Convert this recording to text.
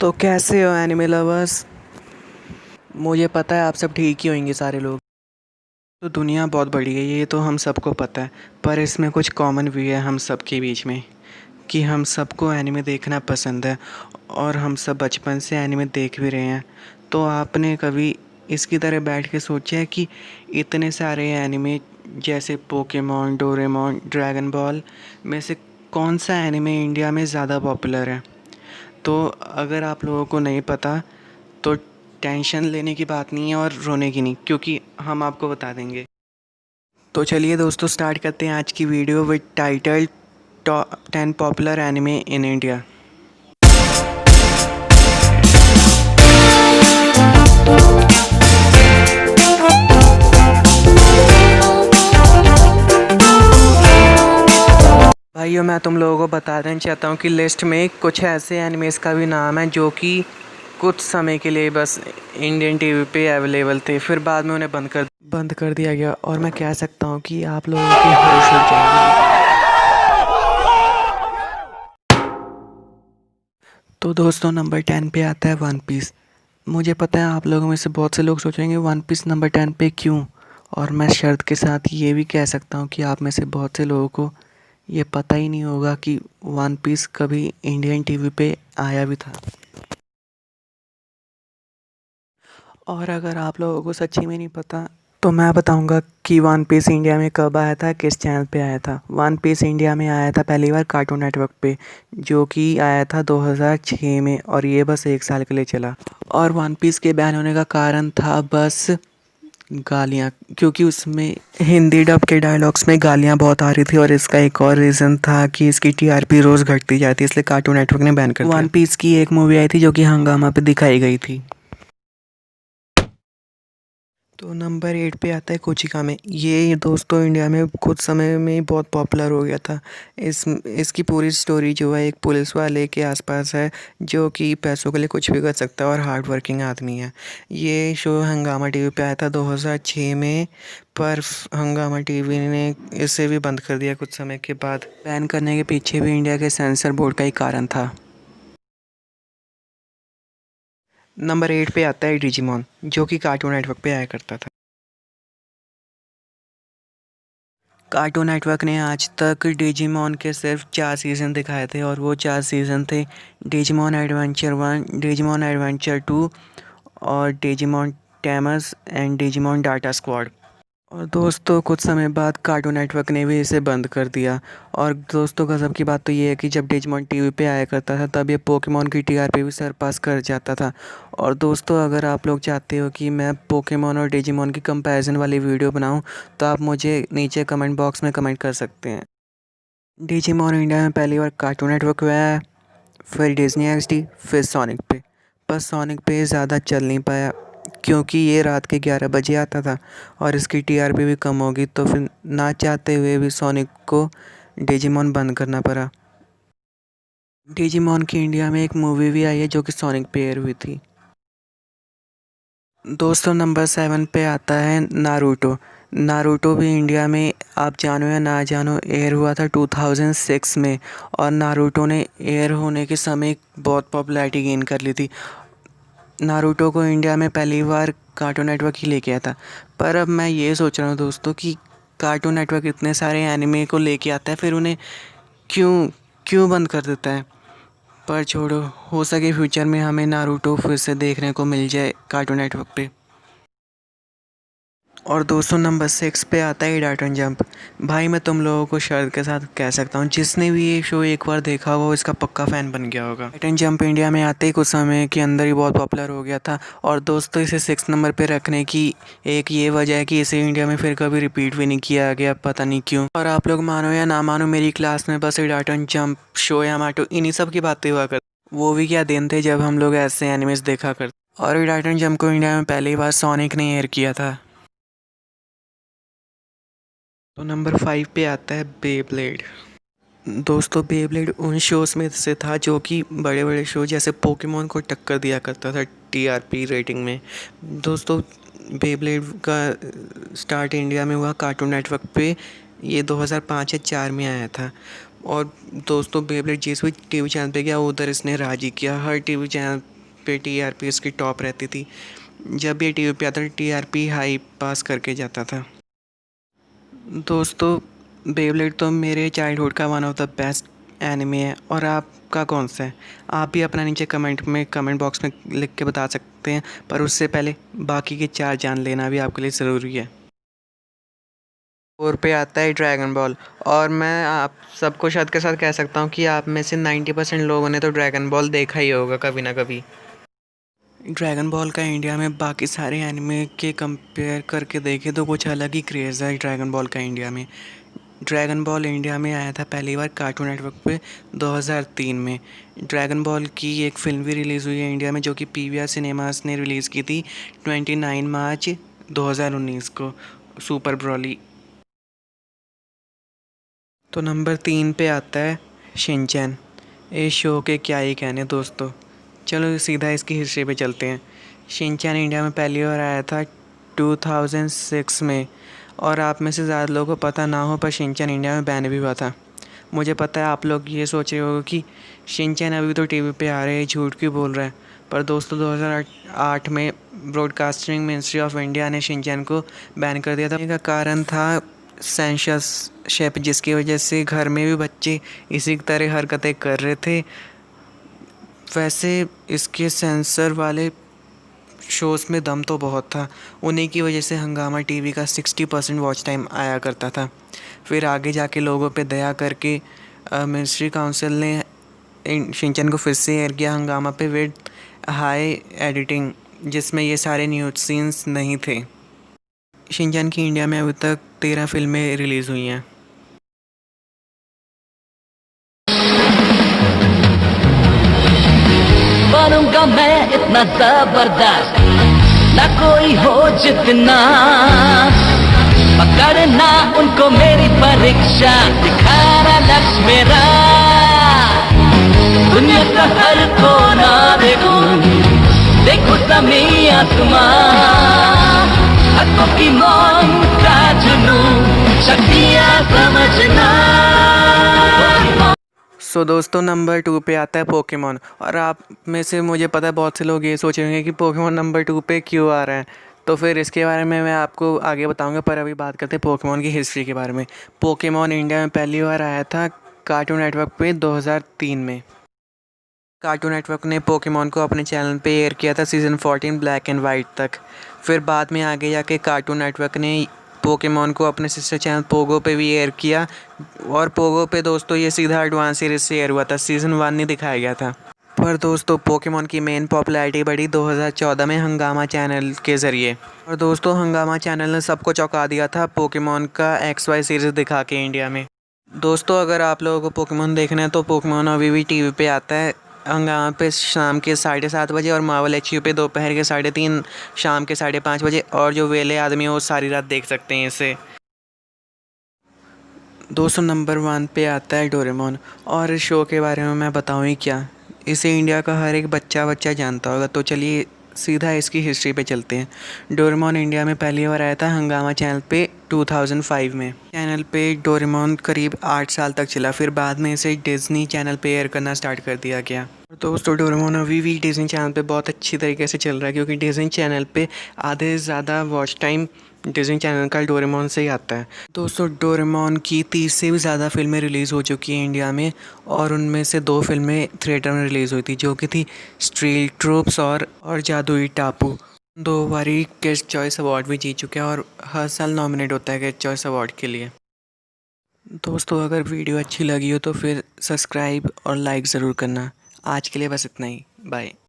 तो कैसे हो एनिमे लवर्स। मुझे पता है आप सब ठीक ही होंगे सारे लोग। तो दुनिया बहुत बड़ी है, ये तो हम सबको पता है। पर इसमें कुछ कॉमन भी है हम सब के बीच में कि हम सबको एनिमे देखना पसंद है और हम सब बचपन से एनिमे देख भी रहे हैं। तो आपने कभी इसकी तरह बैठ के सोचा है कि इतने सारे एनिमे जैसे पोकेमॉन, डोरेमोन, ड्रैगन बॉल में से कौन सा एनिमे इंडिया में ज़्यादा पॉपुलर है? तो अगर आप लोगों को नहीं पता तो टेंशन लेने की बात नहीं है और रोने की नहीं, क्योंकि हम आपको बता देंगे। तो चलिए दोस्तों, स्टार्ट करते हैं आज की video with title top 10 popular anime in India. भाइयों, मैं तुम लोगों को बता देना चाहता हूँ कि लिस्ट में कुछ ऐसे एनिमेस का भी नाम है जो कि कुछ समय के लिए बस इंडियन टीवी पे अवेलेबल थे, फिर बाद में उन्हें बंद कर दिया गया। और मैं कह सकता हूँ कि आप लोगों के होश उड़ जाएंगे। तो दोस्तों, नंबर 10 पे आता है वन पीस। मुझे पता है आप लोगों में से बहुत से लोग सोचेंगे वन पीस नंबर 10 पे क्यों, और मैं शर्त के साथ ये भी कह सकता हूँ कि आप में से बहुत से लोगों को ये पता ही नहीं होगा कि वन पीस कभी इंडियन टीवी पे आया भी था। और अगर आप लोगों को सच्ची में नहीं पता तो मैं बताऊंगा कि वन पीस इंडिया में कब आया था, किस चैनल पे आया था। वन पीस इंडिया में आया था पहली बार कार्टून नेटवर्क पे, जो कि आया था 2006 में, और ये बस 1 साल के लिए चला। और वन पीस के बैन होने का कारण था बस गालियाँ, क्योंकि उसमें हिंदी डब के डायलॉग्स में गालियाँ बहुत आ रही थी। और इसका एक और रीज़न था कि इसकी टीआरपी रोज़ घटती जाती, इसलिए कार्टून नेटवर्क ने बैन कर दिया। वन पीस की एक मूवी आई थी जो कि हंगामा पे दिखाई गई थी। तो नंबर 8 पे आता है कोचिकामे। ये दोस्तों इंडिया में कुछ समय में ही बहुत पॉपुलर हो गया था। इसकी पूरी स्टोरी जो है एक पुलिस वाले के आसपास है जो कि पैसों के लिए कुछ भी कर सकता है और हार्ड वर्किंग आदमी है। ये शो हंगामा टीवी पे आया था 2006 में, पर हंगामा टीवी ने इसे भी बंद कर दिया कुछ समय के बाद। बैन करने के पीछे भी इंडिया के सेंसर बोर्ड का ही कारण था। नंबर 8 पे आता है डिजिमॉन, जो कि कार्टून नेटवर्क पे आया करता था। कार्टून नेटवर्क ने आज तक डिजिमॉन के सिर्फ 4 सीज़न दिखाए थे, और वो 4 सीज़न थे डिजिमॉन एडवेंचर 1, डिजिमॉन एडवेंचर 2 और Digimon Tamers and Digimon Data Squad. और दोस्तों कुछ समय बाद कार्टून नेटवर्क ने भी इसे बंद कर दिया। और दोस्तों गज़ब की बात तो ये है कि जब डिजिमॉन टीवी पे आया करता था तब ये पोकेमॉन की टीआरपी भी सरपास कर जाता था। और दोस्तों अगर आप लोग चाहते हो कि मैं पोकेमॉन और डिजिमॉन की कंपैरिजन वाली वीडियो बनाऊं तो आप मुझे नीचे कमेंट बॉक्स में कमेंट कर सकते हैं। डिजिमॉन इंडिया में पहली बार कार्टून नेटवर्क पे आया, फिर डिज्नी एक्सडी, फिर सोनिक पे। पर सोनिक पे ज़्यादा चल नहीं पाया क्योंकि ये रात के 11 बजे आता था और इसकी टीआरपी भी कम होगी, तो फिर ना चाहते हुए भी सोनिक को डिजिमॉन बंद करना पड़ा। डिजिमॉन की इंडिया में एक मूवी भी आई है जो कि सोनिक पे एयर हुई थी। दोस्तों नंबर 7 पे आता है नारुतो। नारुतो भी इंडिया में, आप जानो या ना जानो, एयर हुआ था 2006 में। और नारुतो ने एयर होने के समय बहुत पॉपुलैरिटी गेन कर ली थी। नारुतो को इंडिया में पहली बार कार्टून नेटवर्क ही लेके आया था। पर अब मैं ये सोच रहा हूँ दोस्तों कि कार्टून नेटवर्क इतने सारे एनिमे को लेके आता है, फिर उन्हें क्यों क्यों बंद कर देता है? पर छोड़ो, हो सके फ्यूचर में हमें नारुतो फिर से देखने को मिल जाए कार्टून नेटवर्क पे। और दोस्तों नंबर 6 पे आता है हिडाटन जंप। भाई मैं तुम लोगों को शर्त के साथ कह सकता हूँ, जिसने भी ये शो एक बार देखा होगा वो इसका पक्का फ़ैन बन गया होगा। हिडाटन जंप इंडिया में आते ही कुछ समय के अंदर ही बहुत पॉपुलर हो गया था। और दोस्तों इसे 6 नंबर पे रखने की एक ये वजह है कि इसे इंडिया में फिर कभी रिपीट भी नहीं किया गया, पता नहीं क्यों। और आप लोग मानो या ना मानो, मेरी क्लास में बस हिडाटन जंप, शोयामाटो, इन्हीं सब की बातें हुआ कर। वो भी क्या दिन थे जब हम लोग ऐसे एनिमेस देखा करते। और हिडाटन जंप को इंडिया में पहली बार सोनिक ने एयर किया था। तो नंबर 5 पे आता है बेब्लेड। दोस्तों बेब्लेड उन शोज़ में से था जो कि बड़े बड़े शो जैसे पोकेमॉन को टक्कर दिया करता था टीआरपी रेटिंग में। दोस्तों बेब्लेड का स्टार्ट इंडिया में हुआ कार्टून नेटवर्क पे, ये 2005 या 4 में आया था। और दोस्तों बेब्लेड जिस भी टीवी चैनल पे गया उधर इसने राज ही किया। हर टीवी चैनल पे टीआरपी इसकी टॉप रहती थी। जब ये टीवी पे आता था टीआरपी हाई पास करके जाता था। दोस्तों बेब्लेड तो मेरे चाइल्डहुड का one of the best anime है। और आपका कौन सा है? आप भी अपना नीचे कमेंट बॉक्स में लिख के बता सकते हैं। पर उससे पहले बाकी के 4 जान लेना भी आपके लिए ज़रूरी है। और पे आता है ड्रैगन बॉल। और मैं आप सबको शायद के साथ कह सकता हूँ कि आप में से 90% लोगों ने तो ड्रैगन बॉल देखा ही होगा कभी ना कभी। ड्रैगन बॉल का इंडिया में बाकी सारे एनिमे के कंपेयर करके देखें तो कुछ अलग ही क्रेज़ है ड्रैगन बॉल का इंडिया में। ड्रैगन बॉल इंडिया में आया था पहली बार कार्टून नेटवर्क पे 2003 में। ड्रैगन बॉल की एक फ़िल्म भी रिलीज़ हुई है इंडिया में, जो कि पीवीआर सिनेमास ने रिलीज़ की थी 29 मार्च 2019 को, सुपर ब्रॉली। तो नंबर 3 पे आता है शिनचैन। इस शो के क्या ही कहने दोस्तों। चलो सीधा इसकी हिस्ट्री पे चलते हैं। शिनचैन इंडिया में पहली बार आया था 2006 में। और आप में से ज़्यादा लोगों को पता ना हो पर शिनचैन इंडिया में बैन भी हुआ था। मुझे पता है आप लोग ये सोच रहे हो कि शिनचैन अभी तो टीवी पे आ रहे हैं, झूठ क्यों बोल रहा है। पर दोस्तों 2008 में ब्रॉडकास्टिंग मिनिस्ट्री ऑफ इंडिया ने शिनचैन को बैन कर दिया था। इसका कारण था सेंसरशिप, जिसकी वजह से घर में भी बच्चे इसी तरह हरकतें कर रहे थे। वैसे इसके सेंसर वाले शोज़ में दम तो बहुत था। उन्हीं की वजह से हंगामा टीवी का 60% वॉच टाइम आया करता था। फिर आगे जाके लोगों पे दया करके मिनिस्ट्री काउंसिल ने शिनचैन को फिर से एयर किया हंगामा पे विद हाई एडिटिंग, जिसमें ये सारे न्यूड सीन्स नहीं थे। शिनचैन की इंडिया में अभी तक 13 फिल्में रिलीज़ हुई हैं। बनूंगा मैं इतना जबरदस्त ना कोई हो जितना, पकड़ना उनको मेरी परीक्षा, दिखाना लक्ष्य मेरा, दुनिया का हर कोना देखूं, देखो जमीन आसमां, हकों की मांग का जुनून, शक्तियां समझना। सो दोस्तों नंबर 2 पे आता है पोकेमॉन। और आप में से मुझे पता है बहुत से लोग ये सोच रहे होंगे कि पोकेमॉन नंबर 2 पे क्यों आ रहा है। तो फिर इसके बारे में मैं आपको आगे बताऊंगा, पर अभी बात करते हैं पोकेमॉन की हिस्ट्री के बारे में। पोकेमॉन इंडिया में पहली बार आया था कार्टून नेटवर्क पे 2003 में। कार्टून नेटवर्क ने पोकेमॉन को अपने चैनल पे एयर किया था सीज़न 14 ब्लैक एंड वाइट तक। फिर बाद में आगे जाके कार्टून नेटवर्क ने पोकेमॉन को अपने सिस्टर चैनल पोगो पे भी एयर किया। और पोगो पे दोस्तों ये सीधा एडवांस सीरीज से एयर हुआ था, सीज़न 1 नहीं दिखाया गया था। पर दोस्तों पोकेमॉन की मेन पॉपुलैरिटी बढ़ी 2014 में हंगामा चैनल के ज़रिए। और दोस्तों हंगामा चैनल ने सबको चौंका दिया था पोकेमॉन का XY सीरीज़ दिखा के इंडिया में। दोस्तों अगर आप लोगों को पोकेमॉन देखना है तो पोकेमॉन अभी भी टीवी पे आता है हंगामा पे शाम के 7:30 बजे, और मार्वल HQ पे दोपहर के 3:30 शाम के 5:30 बजे। और जो वेले आदमी हो वो सारी रात देख सकते हैं इसे। दोस्तों नंबर 1 पे आता है डोरेमोन। और इस शो के बारे में मैं बताऊँ ही क्या, इसे इंडिया का हर एक बच्चा जानता होगा। तो चलिए सीधा इसकी हिस्ट्री पे चलते हैं। डोरेमोन इंडिया में पहली बार आया था हंगामा चैनल पे 2005 में। चैनल पे डोरेमोन करीब 8 साल तक चला। फिर बाद में इसे डिज्नी चैनल पे एयर करना स्टार्ट कर दिया गया। दोस्तों डोरेमोन अभी भी डिज्नी चैनल पे बहुत अच्छी तरीके से चल रहा है, क्योंकि डिज्नी चैनल पे आधे से ज़्यादा वॉच टाइम डिज्नी चैनल का डोरेमोन से ही आता है। दोस्तों डोरेमोन की 30 से भी ज़्यादा फिल्में रिलीज़ हो चुकी हैं इंडिया में, और उनमें से 2 फिल्में थिएटर में रिलीज़ हुई थी, जो कि थी स्ट्रीट ट्रूप्स और जादुई टापू। 2 बारी गेस्ट चॉइस अवार्ड भी जीत चुके हैं और हर साल नॉमिनेट होता है गेस्ट चॉइस अवार्ड के लिए। दोस्तों अगर वीडियो अच्छी लगी हो तो फिर सब्सक्राइब और लाइक ज़रूर करना। आज के लिए बस इतना ही, बाय।